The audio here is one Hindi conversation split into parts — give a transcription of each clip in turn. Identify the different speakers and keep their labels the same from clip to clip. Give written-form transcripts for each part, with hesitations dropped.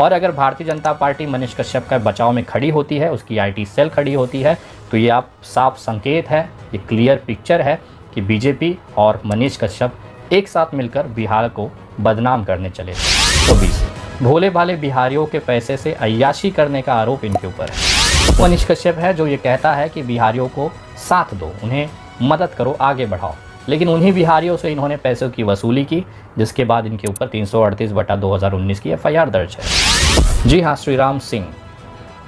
Speaker 1: और अगर भारतीय जनता पार्टी मनीष कश्यप का बचाव में खड़ी होती है, उसकी आईटी सेल खड़ी होती है, तो ये आप साफ संकेत है, ये क्लियर पिक्चर है कि बीजेपी और मनीष कश्यप एक साथ मिलकर बिहार को बदनाम करने चले। तो भोले भाले बिहारियों के पैसे से अय्याशी करने का आरोप इनके ऊपर है। मनीष कश्यप है जो ये कहता है कि बिहारियों को साथ दो, उन्हें मदद करो, आगे बढ़ाओ, लेकिन उन्हीं बिहारियों से इन्होंने पैसों की वसूली की, जिसके बाद इनके ऊपर 338/2019 की FIR दर्ज है। जी हाँ, श्रीराम सिंह,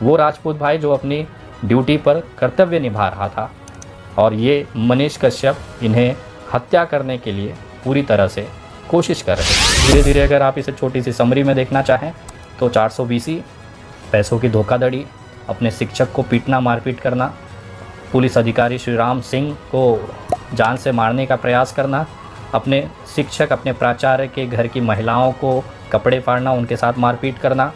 Speaker 1: वो राजपूत भाई जो अपनी ड्यूटी पर कर्तव्य निभा रहा था, और ये मनीष कश्यप इन्हें हत्या करने के लिए पूरी तरह से कोशिश कर रहे हैं। धीरे धीरे अगर आप इसे छोटी सी समरी में देखना चाहें तो 420, पैसों की धोखाधड़ी, अपने शिक्षक को पीटना, मारपीट करना, पुलिस अधिकारी श्रीराम सिंह को जान से मारने का प्रयास करना, अपने शिक्षक, अपने प्राचार्य के घर की महिलाओं को कपड़े फाड़ना, उनके साथ मारपीट करना,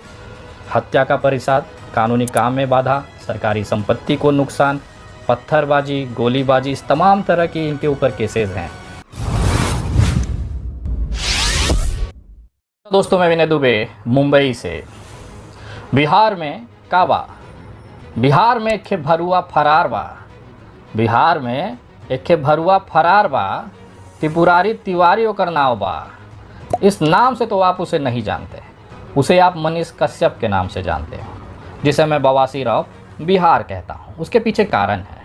Speaker 1: हत्या का परिसाद, कानूनी काम में बाधा, सरकारी संपत्ति को नुकसान, पत्थरबाजी, गोलीबाजी, इस तमाम तरह की इनके ऊपर केसेस हैं। दोस्तों, मैं विनय दुबे मुंबई से। बिहार में काबा, बिहार में एक भरुआ फरार बा, बिहार में एक भरुआ फरार बा, त्रिपुरारी तिवारी ओकर नाव बा। इस नाम से तो आप उसे नहीं जानते, उसे आप मनीष कश्यप के नाम से जानते हो, जिसे मैं बवासीर ऑफ बिहार कहता हूँ। उसके पीछे कारण है।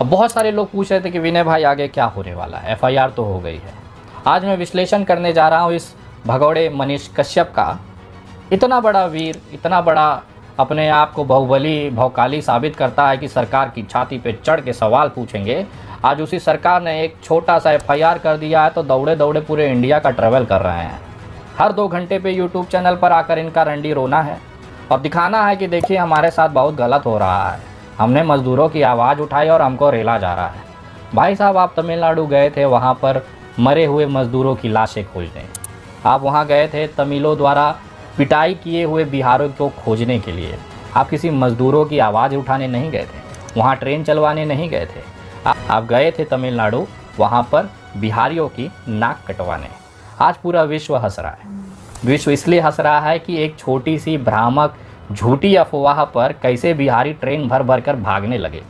Speaker 1: अब बहुत सारे लोग पूछ रहे थे कि विनय भाई आगे क्या होने वाला है, FIR तो हो गई है। आज मैं विश्लेषण करने जा रहा हूँ इस भगौड़े मनीष कश्यप का। इतना बड़ा वीर, इतना बड़ा अपने आप को बाहुबली, भौकाली साबित करता है कि सरकार की छाती पे चढ़ के सवाल पूछेंगे। आज उसी सरकार ने एक छोटा सा FIR कर दिया है तो दौड़े दौड़े पूरे इंडिया का ट्रैवल कर रहे हैं। हर 2 घंटे पे YouTube चैनल पर आकर इनका रंडी रोना है और दिखाना है कि देखिए हमारे साथ बहुत गलत हो रहा है, हमने मज़दूरों की आवाज़ उठाई और हमको रेला जा रहा है। भाई साहब, आप तमिलनाडु गए थे वहाँ पर मरे हुए मज़दूरों की लाशें खोजने, आप वहाँ गए थे तमिलों द्वारा पिटाई किए हुए बिहारियों को खोजने के लिए। आप किसी मज़दूरों की आवाज़ उठाने नहीं गए थे, वहाँ ट्रेन चलवाने नहीं गए थे। आप गए थे तमिलनाडु वहाँ पर बिहारियों की नाक कटवाने। आज पूरा विश्व हंस रहा है। विश्व इसलिए हंस रहा है कि एक छोटी सी भ्रामक झूठी अफवाह पर कैसे बिहारी ट्रेन भर भर कर भागने लगे।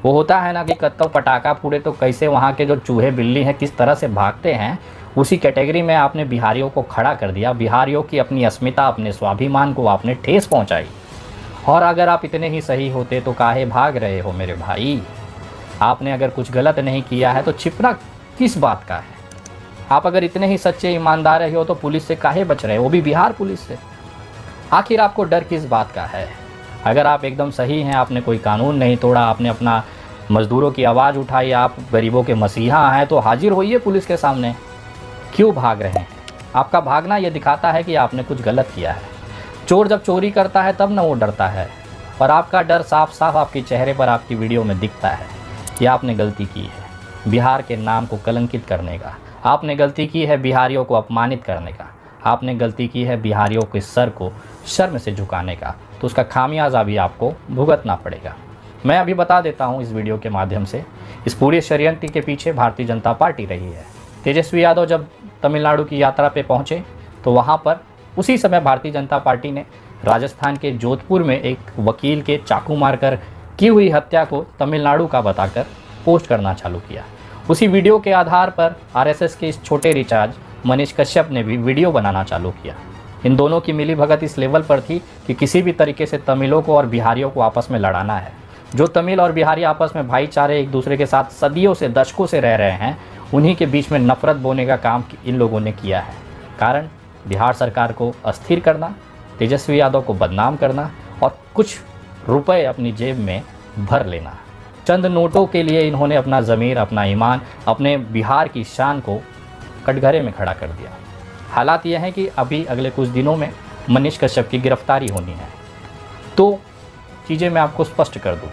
Speaker 1: वो होता है ना कि कत्तो पटाखा फूटे तो कैसे वहाँ के जो चूहे बिल्ली हैं किस तरह से भागते हैं, उसी कैटेगरी में आपने बिहारियों को खड़ा कर दिया। बिहारियों की अपनी अस्मिता, अपने स्वाभिमान को आपने ठेस पहुँचाई। और अगर आप इतने ही सही होते तो काहे भाग रहे हो मेरे भाई? आपने अगर कुछ गलत नहीं किया है तो छिपना किस बात का है? आप अगर इतने ही सच्चे ईमानदार रहे हो तो पुलिस से काहे बच रहे हो, वो भी बिहार पुलिस से? आखिर आपको डर किस बात का है? अगर आप एकदम सही हैं, आपने कोई कानून नहीं तोड़ा, आपने अपना मज़दूरों की आवाज़ उठाई, आप गरीबों के मसीहा हैं, तो हाजिर होइए पुलिस के सामने। क्यों भाग रहे हैं? आपका भागना ये दिखाता है कि आपने कुछ गलत किया है। चोर जब चोरी करता है तब ना वो डरता है, और आपका डर साफ साफ आपके चेहरे पर, आपकी वीडियो में दिखता है कि आपने गलती की है बिहार के नाम को कलंकित करने का, आपने गलती की है बिहारियों को अपमानित करने का, आपने गलती की है बिहारियों के सर को शर्म से झुकाने का। तो उसका खामियाजा भी आपको भुगतना पड़ेगा। मैं अभी बता देता हूँ इस वीडियो के माध्यम से, इस पूरे षड्यंत्र के पीछे भारतीय जनता पार्टी रही है। तेजस्वी यादव जब तमिलनाडु की यात्रा पे पहुँचे तो वहाँ पर उसी समय भारतीय जनता पार्टी ने राजस्थान के जोधपुर में एक वकील के चाकू मारकर की हुई हत्या को तमिलनाडु का बताकर पोस्ट करना चालू किया। उसी वीडियो के आधार पर RSS के इस छोटे रिचार्ज मनीष कश्यप ने भी वीडियो बनाना चालू किया। इन दोनों की मिलीभगत इस लेवल पर थी कि किसी भी तरीके से तमिलों को और बिहारियों को आपस में लड़ाना है। जो तमिल और बिहारी आपस में भाईचारे एक दूसरे के साथ सदियों से, दशकों से रह रहे हैं, उन्हीं के बीच में नफरत बोने का काम इन लोगों ने किया है। कारण बिहार सरकार को अस्थिर करना, तेजस्वी यादव को बदनाम करना और कुछ रुपए अपनी जेब में भर लेना। चंद नोटों के लिए इन्होंने अपना ज़मीर, अपना ईमान, अपने बिहार की शान को कटघरे में खड़ा कर दिया। हालात यह है कि अभी अगले कुछ दिनों में मनीष कश्यप की गिरफ्तारी होनी है। तो चीज़ें मैं आपको स्पष्ट कर दूं,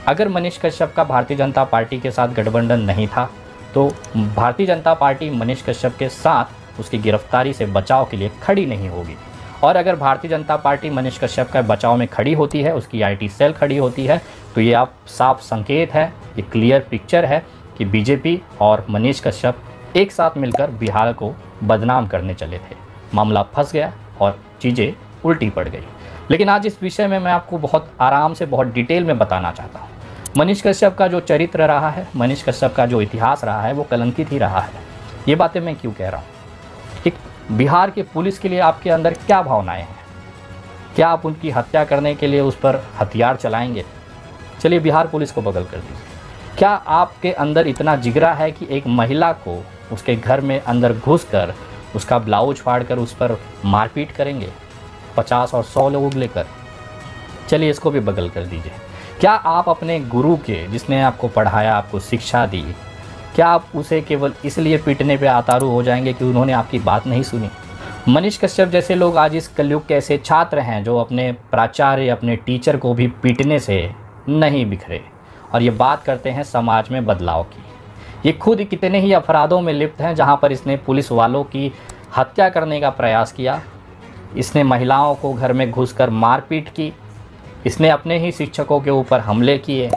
Speaker 1: अगर मनीष कश्यप का भारतीय जनता पार्टी के साथ गठबंधन नहीं था तो भारतीय जनता पार्टी मनीष कश्यप के साथ उसकी गिरफ्तारी से बचाव के लिए खड़ी नहीं होगी। और अगर भारतीय जनता पार्टी मनीष कश्यप का बचाव में खड़ी होती है, उसकी आईटी सेल खड़ी होती है, तो ये आप साफ संकेत है, ये क्लियर पिक्चर है कि बीजेपी और मनीष कश्यप एक साथ मिलकर बिहार को बदनाम करने चले थे। मामला फंस गया और चीज़ें उल्टी पड़ गई। लेकिन आज इस विषय में मैं आपको बहुत आराम से, बहुत डिटेल में बताना चाहता हूँ। मनीष कश्यप का जो चरित्र रहा है, मनीष कश्यप का जो इतिहास रहा है, वो कलंकित ही रहा है। ये बातें मैं क्यों कह रहा हूँ? एक बिहार के पुलिस के लिए आपके अंदर क्या भावनाएं हैं? क्या आप उनकी हत्या करने के लिए उस पर हथियार चलाएंगे? चलिए बिहार पुलिस को बगल कर दीजिए। क्या आपके अंदर इतना जिगरा है कि एक महिला को उसके घर में अंदर घुसकर उसका ब्लाउज फाड़कर उस पर मारपीट करेंगे 50 और 100 लोग लेकर? चलिए इसको भी बगल कर दीजिए। क्या आप अपने गुरु के, जिसने आपको पढ़ाया, आपको शिक्षा दी, क्या आप उसे केवल इसलिए पीटने पे आतारू हो जाएंगे कि उन्होंने आपकी बात नहीं सुनी? मनीष कश्यप जैसे लोग आज इस कलयुग के ऐसे छात्र हैं जो अपने प्राचार्य, अपने टीचर को भी पीटने से नहीं बिखरे और ये बात करते हैं समाज में बदलाव की। ये खुद कितने ही अपराधों में लिप्त हैं जहां पर इसने पुलिस वालों की हत्या करने का प्रयास किया, इसने महिलाओं को घर में घुसकर मारपीट की, इसने अपने ही शिक्षकों के ऊपर हमले किए,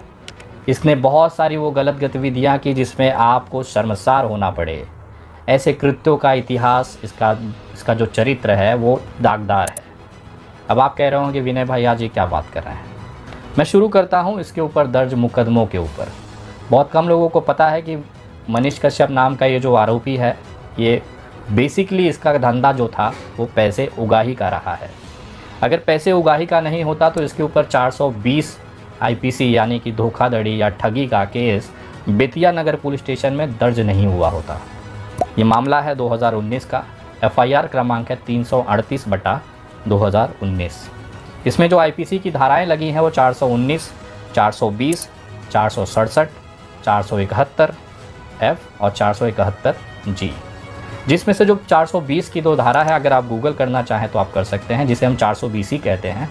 Speaker 1: इसने बहुत सारी वो गलत गतिविधियां की जिसमें आपको शर्मसार होना पड़े। ऐसे कृत्यों का इतिहास, इसका जो चरित्र है वो दागदार है। अब आप कह रहे होंगे विनय भाई आज ये क्या बात कर रहे हैं? मैं शुरू करता हूँ इसके ऊपर दर्ज मुकदमों के ऊपर। बहुत कम लोगों को पता है कि मनीष कश्यप नाम का ये जो आरोपी है, ये बेसिकली इसका धंधा जो था वो पैसे उगाही का रहा है। अगर पैसे उगाही का नहीं होता तो इसके ऊपर 420 आईपीसी यानी कि धोखाधड़ी या ठगी का केस बेतिया नगर पुलिस स्टेशन में दर्ज नहीं हुआ होता। ये मामला है 2019 का, एफआईआर क्रमांक है 338/2019। इसमें जो आईपीसी की धाराएं लगी हैं वो 419, 420, 467, 471 एफ और 471 जी। जिसमें से जो 420 की दो धारा है, अगर आप गूगल करना चाहें तो आप कर सकते हैं, जिसे हम 420 ही कहते हैं।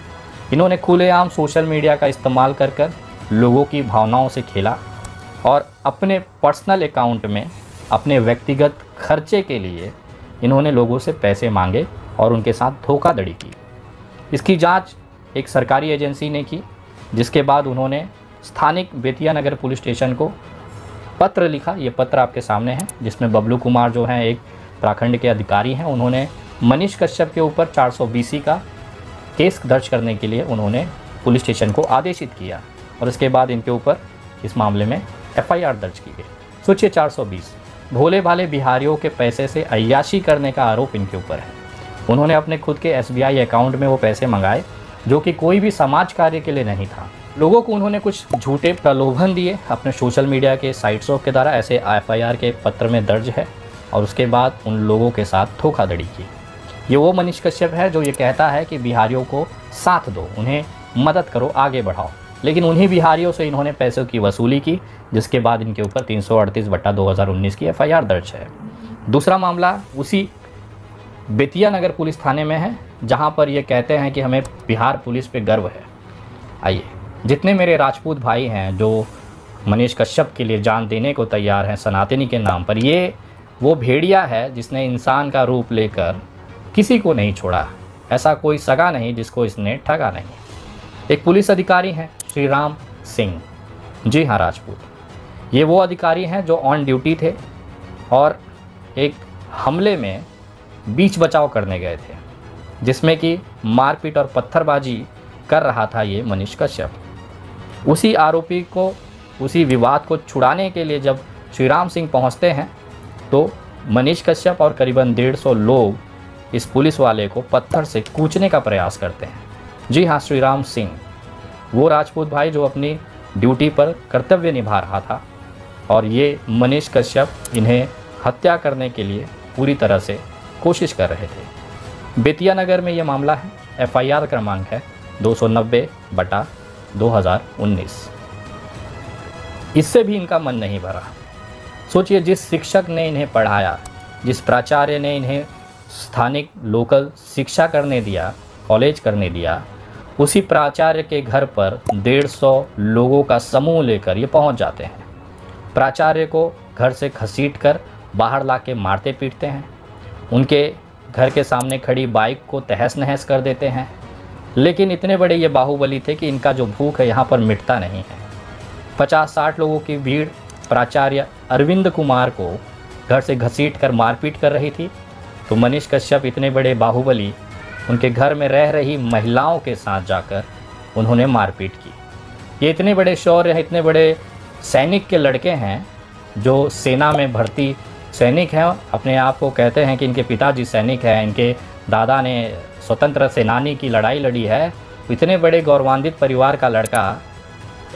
Speaker 1: इन्होंने खुलेआम सोशल मीडिया का इस्तेमाल कर लोगों की भावनाओं से खेला और अपने पर्सनल अकाउंट में अपने व्यक्तिगत खर्चे के लिए इन्होंने लोगों से पैसे मांगे और उनके साथ धोखाधड़ी की। इसकी जांच एक सरकारी एजेंसी ने की, जिसके बाद उन्होंने स्थानिक बेतिया नगर पुलिस स्टेशन को पत्र लिखा। ये पत्र आपके सामने है, जिसमें बबलू कुमार जो हैं एक प्रखंड के अधिकारी हैं, उन्होंने मनीष कश्यप के ऊपर 420 का केस दर्ज करने के लिए उन्होंने पुलिस स्टेशन को आदेशित किया और उसके बाद इनके ऊपर इस मामले में एफआईआर दर्ज की गई। सोचिए 420 भोले भाले बिहारियों के पैसे से अय्याशी करने का आरोप इनके ऊपर है। उन्होंने अपने खुद के एसबीआई अकाउंट में वो पैसे मंगाए जो कि कोई भी समाज कार्य के लिए नहीं था। लोगों को उन्होंने कुछ झूठे प्रलोभन दिए अपने सोशल मीडिया के साइट्सों के द्वारा, ऐसे एफआईआर के पत्र में दर्ज है, और उसके बाद उन लोगों के साथ धोखाधड़ी की। ये वो मनीष कश्यप है जो ये कहता है कि बिहारियों को साथ दो, उन्हें मदद करो, आगे बढ़ाओ, लेकिन उन्हीं बिहारियों से इन्होंने पैसों की वसूली की, जिसके बाद इनके ऊपर 338/2019 की एफआईआर दर्ज है। दूसरा मामला उसी बेतिया नगर पुलिस थाने में है, जहां पर ये कहते हैं कि हमें बिहार पुलिस पे गर्व है। आइए, जितने मेरे राजपूत भाई हैं जो मनीष कश्यप के लिए जान देने को तैयार हैं सनातनी के नाम पर, ये वो भेड़िया है जिसने इंसान का रूप लेकर किसी को नहीं छोड़ा। ऐसा कोई सगा नहीं जिसको इसने ठगा नहीं। एक पुलिस अधिकारी हैं श्रीराम सिंह, जी हाँ राजपूत, ये वो अधिकारी हैं जो ऑन ड्यूटी थे और एक हमले में बीच बचाव करने गए थे, जिसमें कि मारपीट और पत्थरबाजी कर रहा था ये मनीष कश्यप। उसी आरोपी को, उसी विवाद को छुड़ाने के लिए जब श्रीराम सिंह पहुंचते हैं तो मनीष कश्यप और करीबन 150 लोग इस पुलिस वाले को पत्थर से कूचने का प्रयास करते हैं। जी हाँ, श्रीराम सिंह वो राजपूत भाई जो अपनी ड्यूटी पर कर्तव्य निभा रहा था और ये मनीष कश्यप इन्हें हत्या करने के लिए पूरी तरह से कोशिश कर रहे थे। बेतिया नगर में ये मामला है, एफआईआर क्रमांक है 290/2019। इससे भी इनका मन नहीं भरा। सोचिए, जिस शिक्षक ने इन्हें पढ़ाया, जिस प्राचार्य ने इन्हें स्थानिक लोकल शिक्षा करने दिया, कॉलेज करने दिया, उसी प्राचार्य के घर पर 150 लोगों का समूह लेकर ये पहुंच जाते हैं। प्राचार्य को घर से घसीटकर बाहर लाके मारते पीटते हैं, उनके घर के सामने खड़ी बाइक को तहस नहस कर देते हैं। लेकिन इतने बड़े ये बाहुबली थे कि इनका जो भूख है यहाँ पर मिटता नहीं है। 50-60 लोगों की भीड़ प्राचार्य अरविंद कुमार को घर से घसीटकर मारपीट कर रही थी, तो मनीष कश्यप इतने बड़े बाहुबली उनके घर में रह रही महिलाओं के साथ जाकर उन्होंने मारपीट की। ये इतने बड़े शौर्य हैं, इतने बड़े सैनिक के लड़के हैं जो सेना में भर्ती सैनिक हैं, अपने आप को कहते हैं कि इनके पिताजी सैनिक हैं, इनके दादा ने स्वतंत्र सेनानी की लड़ाई लड़ी है। इतने बड़े गौरवान्वित परिवार का लड़का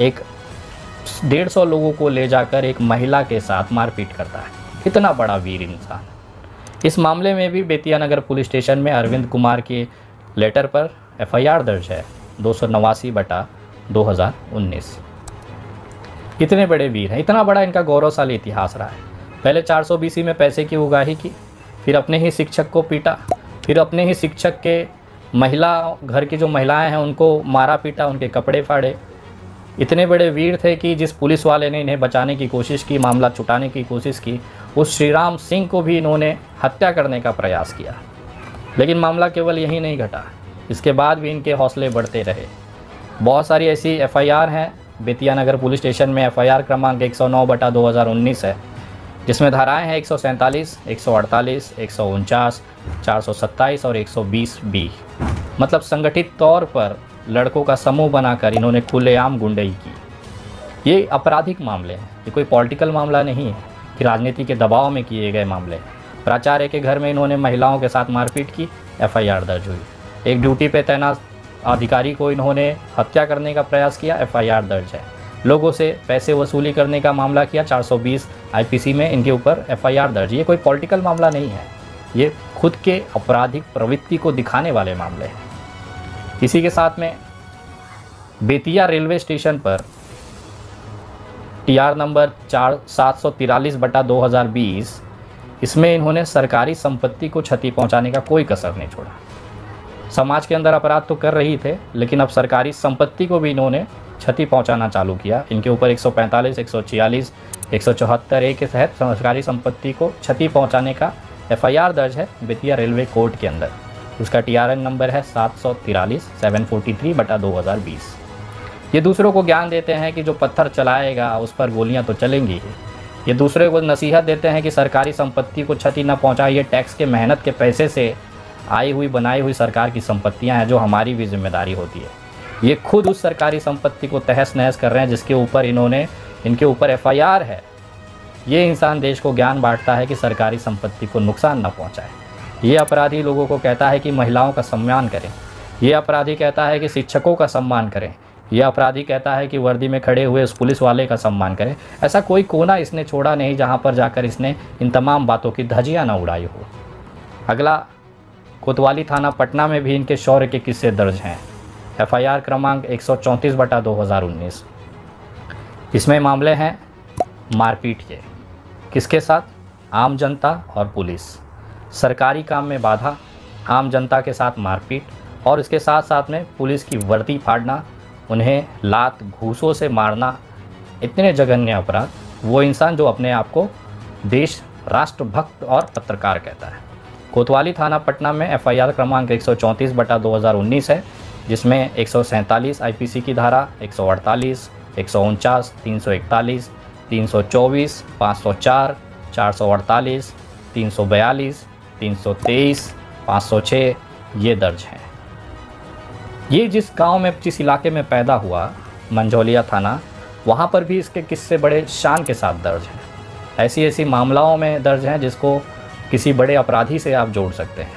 Speaker 1: एक 150 लोगों को ले जाकर एक महिला के साथ मारपीट करता है। इतना बड़ा वीर इंसान। इस मामले में भी बेतिया नगर पुलिस स्टेशन में अरविंद कुमार के लेटर पर एफआईआर दर्ज है 289/2019। कितने बड़े वीर हैं, इतना बड़ा इनका गौरवशाली इतिहास रहा है। पहले 400 BC में पैसे की उगाही की, फिर अपने ही शिक्षक को पीटा, फिर अपने ही शिक्षक के घर की जो महिलाएं हैं उनको मारा पीटा, उनके कपड़े फाड़े। इतने बड़े वीर थे कि जिस पुलिस वाले ने इन्हें बचाने की कोशिश की, मामला छुटाने की कोशिश की, उस श्रीराम सिंह को भी इन्होंने हत्या करने का प्रयास किया। लेकिन मामला केवल यहीं नहीं घटा, इसके बाद भी इनके हौसले बढ़ते रहे। बहुत सारी ऐसी एफआईआर हैं। बेतिया नगर पुलिस स्टेशन में एफआईआर क्रमांक 109/2019 है, जिसमें धाराएं हैं 147, 148, 149, 427 और 120B। मतलब संगठित तौर पर लड़कों का समूह बनाकर इन्होंने खुलेआम गुंडई की। ये आपराधिक मामले हैं, ये कोई पॉलिटिकल मामला नहीं है कि राजनीति के दबाव में किए गए मामले हैं। प्राचार्य के घर में इन्होंने महिलाओं के साथ मारपीट की, एफआईआर दर्ज हुई। एक ड्यूटी पे तैनात अधिकारी को इन्होंने हत्या करने का प्रयास किया, एफआईआर दर्ज है। लोगों से पैसे वसूली करने का मामला किया, 420 आईपीसी में इनके ऊपर एफआईआर दर्ज। ये कोई पॉलिटिकल मामला नहीं है, ये खुद के आपराधिक प्रवृत्ति को दिखाने वाले मामले हैं। इसी के साथ में बेतिया रेलवे स्टेशन पर TR नंबर 743/2020, इसमें इन्होंने सरकारी संपत्ति को क्षति पहुंचाने का कोई कसर नहीं छोड़ा। समाज के अंदर अपराध तो कर रही थे, लेकिन अब सरकारी संपत्ति को भी इन्होंने क्षति पहुंचाना चालू किया। इनके ऊपर 145, 146, 174A के तहत सरकारी संपत्ति को क्षति पहुंचाने का एफआईआर दर्ज है बेतिया रेलवे कोर्ट के अंदर। उसका TRN नंबर है 743/2020। ये दूसरों को ज्ञान देते हैं कि जो पत्थर चलाएगा उस पर गोलियां तो चलेंगी ही। ये दूसरे को नसीहत देते हैं कि सरकारी संपत्ति को क्षति न पहुंचाइए। टैक्स के मेहनत के पैसे से आई हुई बनाई हुई सरकार की संपत्तियां हैं, जो हमारी भी जिम्मेदारी होती है। ये खुद उस सरकारी संपत्ति को तहस नहस कर रहे हैं जिसके ऊपर इनके ऊपर एफआईआर है। ये इंसान देश को ज्ञान बांटता है कि सरकारी संपत्ति को नुकसान न पहुंचाए। ये अपराधी लोगों को कहता है कि महिलाओं का सम्मान करें। ये अपराधी कहता है कि शिक्षकों का सम्मान करें। ये अपराधी कहता है कि वर्दी में खड़े हुए उस पुलिस वाले का सम्मान करें। ऐसा कोई कोना इसने छोड़ा नहीं जहां पर जाकर इसने इन तमाम बातों की धज्जियां न उड़ाई हो। अगला, कोतवाली थाना पटना में भी इनके शौर्य के किस्से दर्ज हैं। एफआईआर क्रमांक 134/2019। इसमें मामले हैं मारपीट के। किसके साथ? आम जनता और पुलिस। सरकारी काम में बाधा, आम जनता के साथ मारपीट, और इसके साथ साथ में पुलिस की वर्दी फाड़ना, उन्हें लात घूसों से मारना। इतने जघन्य अपराध। वो इंसान जो अपने आप को देश राष्ट्रभक्त और पत्रकार कहता है। कोतवाली थाना पटना में एफआईआर क्रमांक 134/2019 है, जिसमें 147 आईपीसी की धारा, 148, 149, 341, 324, 504, 448, 342, 323, 506 ये दर्ज हैं। ये जिस गांव में, जिस इलाके में पैदा हुआ, मंझौलिया थाना, वहाँ पर भी इसके किस्से बड़े शान के साथ दर्ज हैं। ऐसी मामलाओं में दर्ज हैं जिसको किसी बड़े अपराधी से आप जोड़ सकते हैं।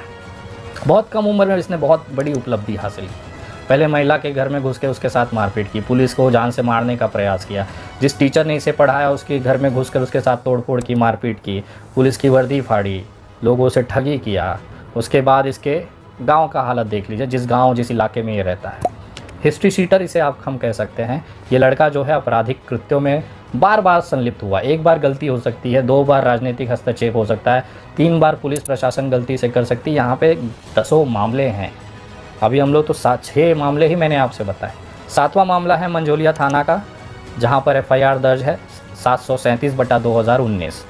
Speaker 1: बहुत कम उम्र में इसने बहुत बड़ी उपलब्धि हासिल की। पहले महिला के घर में घुस के उसके साथ मारपीट की, पुलिस को जान से मारने का प्रयास किया, जिस टीचर ने इसे पढ़ाया उसके घर में घुसकर उसके साथ तोड़फोड़ की, मारपीट की, पुलिस की वर्दी फाड़ी, लोगों से ठगी किया। उसके बाद इसके गांव का हालत देख लीजिए, जिस इलाके में ये रहता है। हिस्ट्री शीटर इसे हम कह सकते हैं। ये लड़का जो है आपराधिक कृत्यों में बार बार संलिप्त हुआ। एक बार गलती हो सकती है, 2 बार राजनीतिक हस्तक्षेप हो सकता है, 3 बार पुलिस प्रशासन गलती से कर सकती है। यहाँ पे 10 मामले हैं। अभी हम लोग तो 6 मामले ही मैंने आपसे बताए। 7वां मामला है मंझौलिया थाना का, जहाँ पर एफआईआर दर्ज है 737/2019।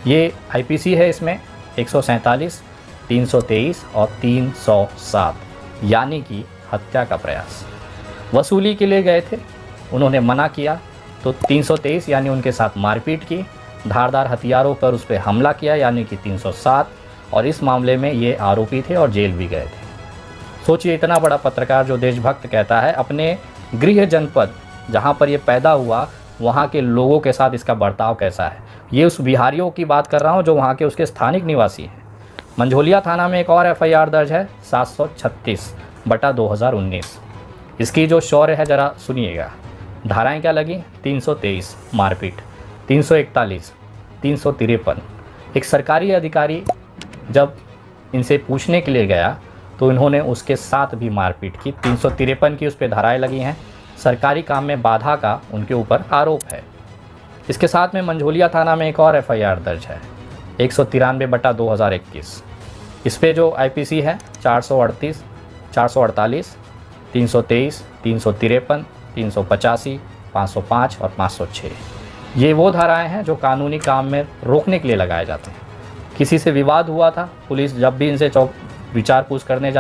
Speaker 1: ये आईपीसी है, इसमें 147, 323 और 307, यानी कि हत्या का प्रयास। वसूली के लिए गए थे, उन्होंने मना किया तो 323 यानी उनके साथ मारपीट की, धारदार हथियारों पर उस पर हमला किया यानी कि 307, और इस मामले में ये आरोपी थे और जेल भी गए थे। सोचिए, इतना बड़ा पत्रकार जो देशभक्त कहता है, अपने गृह जनपद जहाँ पर ये पैदा हुआ वहाँ के लोगों के साथ इसका बर्ताव कैसा है। ये उस बिहारियों की बात कर रहा हूँ जो वहाँ के उसके स्थानिक निवासी हैं। मंझोलिया थाना में एक और एफआईआर दर्ज है 736/2019। इसकी जो शौर्य है ज़रा सुनिएगा। धाराएं क्या लगी? 323 मारपीट, 341, 353। एक सरकारी अधिकारी जब इनसे पूछने के लिए गया तो इन्होंने उसके साथ भी मारपीट की। 353 की उस पर धाराएं लगी हैं। सरकारी काम में बाधा का उनके ऊपर आरोप है। इसके साथ में मंझोलिया थाना में एक और एफआईआर दर्ज है 193/2021। इस पे जो आईपीसी है 438, 448, 323, 353, 385, 505 और 506। ये वो धाराएं हैं जो कानूनी काम में रोकने के लिए लगाए जाते हैं। किसी से विवाद हुआ था, पुलिस जब भी इनसे विचार पूछने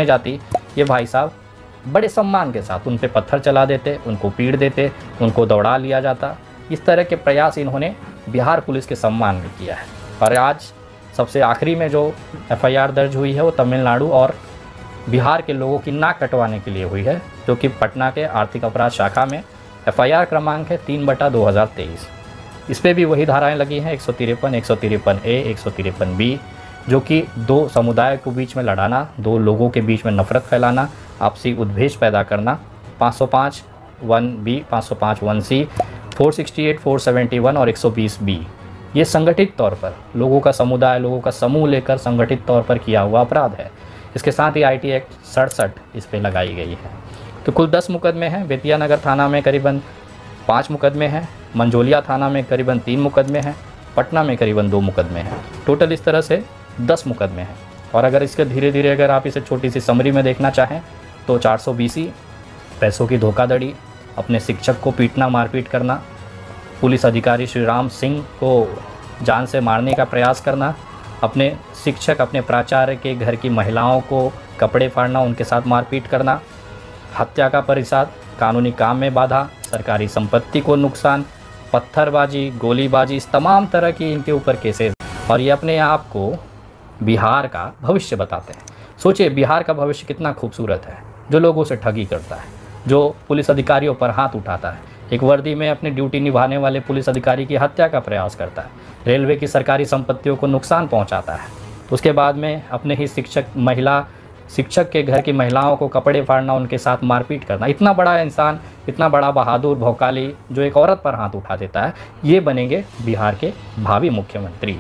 Speaker 1: जाती, ये भाई साहब बड़े सम्मान के साथ उन पे पत्थर चला देते, उनको पीट देते, उनको दौड़ा लिया जाता। इस तरह के प्रयास इन्होंने बिहार पुलिस के सम्मान में किया है। और आज सबसे आखिरी में जो एफआईआर दर्ज हुई है वो तमिलनाडु और बिहार के लोगों की नाक कटवाने के लिए हुई है, जो कि पटना के आर्थिक अपराध शाखा में एफआईआर क्रमांक है 3/2023। इस पर भी वही धाराएं लगी हैं 153, 153A, 153B, जो कि दो समुदाय के बीच में लड़ाना, दो लोगों के बीच में नफरत फैलाना, आपसी उद्वेष पैदा करना। 505(1)B, 505(1)C, 468, 471 और 120B ये संगठित तौर पर लोगों का समुदाय, लोगों का समूह लेकर संगठित तौर पर किया हुआ अपराध है। इसके साथ ही IT एक्ट 67 इस पर लगाई गई है। तो कुल 10 मुकदमे हैं। बेतिया नगर थाना में करीबन 5 मुकदमे हैं, मंझोलिया थाना में करीबन 3 मुकदमे हैं, पटना में करीबन 2 मुकदमे हैं। टोटल इस तरह से 10 मुकदमे हैं। और अगर इसके धीरे धीरे अगर आप इसे छोटी सी समरी में देखना चाहें तो 420 पैसों की धोखाधड़ी, अपने शिक्षक को पीटना, मारपीट करना, पुलिस अधिकारी श्री राम सिंह को जान से मारने का प्रयास करना, अपने शिक्षक, अपने प्राचार्य के घर की महिलाओं को कपड़े फाड़ना, उनके साथ मारपीट करना, हत्या का परिसाद, कानूनी काम में बाधा, सरकारी संपत्ति को नुकसान, पत्थरबाजी, गोलीबाजी, इस तमाम तरह की इनके ऊपर केसेस। और ये अपने आप को बिहार का भविष्य बताते हैं। सोचिए, बिहार का भविष्य कितना खूबसूरत है, जो लोगों से ठगी करता है, जो पुलिस अधिकारियों पर हाथ उठाता है, एक वर्दी में अपनी ड्यूटी निभाने वाले पुलिस अधिकारी की हत्या का प्रयास करता है, रेलवे की सरकारी संपत्तियों को नुकसान पहुंचाता है, उसके बाद में अपने ही शिक्षक के घर की महिलाओं को कपड़े फाड़ना, उनके साथ मारपीट करना। इतना बड़ा इंसान, इतना बड़ा बहादुर भौकाली जो एक औरत पर हाथ उठा देता है, ये बनेंगे बिहार के भावी मुख्यमंत्री।